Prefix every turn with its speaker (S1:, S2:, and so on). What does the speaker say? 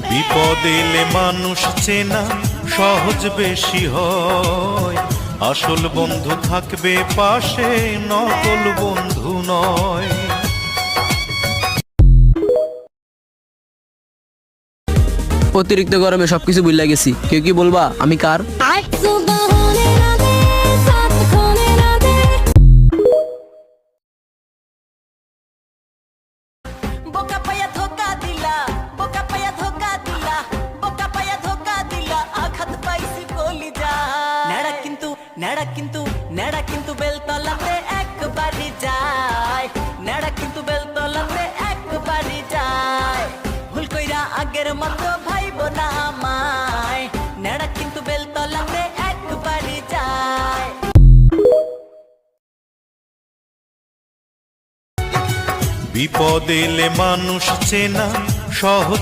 S1: বিপদ এলে মানুষ চেনা সহজ বেশি হয়, আসল বন্ধু থাকবে পাশে, নকল বন্ধু নয়।
S2: অতিরিক্ত গরমে সবকিছু ভুলে গেছি, কেউ কি বলবা আমি কার?
S3: নেড়া কিন্তু বেলতলাতে একবারই যায়, নেড়া কিন্তু বেলতলাতে একবারই যায়। ভুল কইরা আগের মতো ভাইব না আমায়, নেড়া কিন্তু বেলতলাতে একবারই যায়।
S1: বিপদ এলে মানুষ চেনা সহজ